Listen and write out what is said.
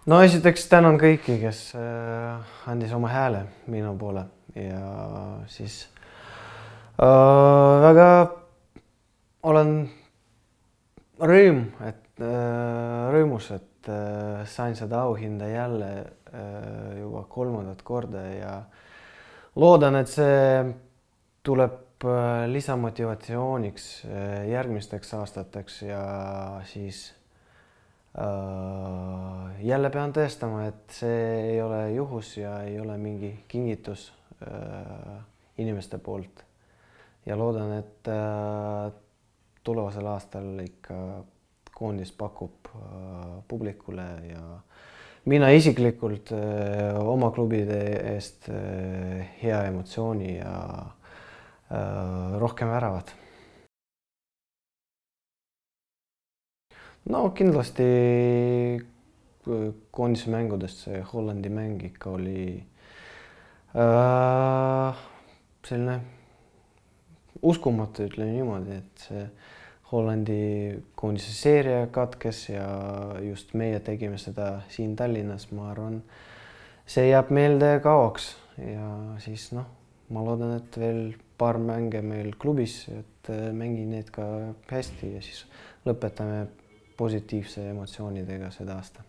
no esiteks tänan kõiki, kes andis oma hääle minu poole ja siis väga olen rõõmus, et sain seda auhinda jälle juba 3. korda ja loodan, et see tuleb lisamotivatsiooniks järgmisteks aastateks ja siis jälle pean tõestama, et see ei ole juhus ja ei ole mingi kingitus inimeste poolt. Ja loodan, et tulevasel aastal ikka koondis pakub publikule ja mina isiklikult oma klubide eest hea emotsiooni ja rohkem väravad. No kindlasti koondise mängudest see Hollandi mäng ikka oli selline uskumatu, ütleme niimoodi, et see Hollandi koondise seeria katkes ja just meie tegime seda siin Tallinnas, ma arvan, see jääb meelde kauaks ja siis ma loodan, et veel paar mänge meil klubis, et mängin need ka hästi ja siis lõpetame positiivse emotsioonidega seda aasta.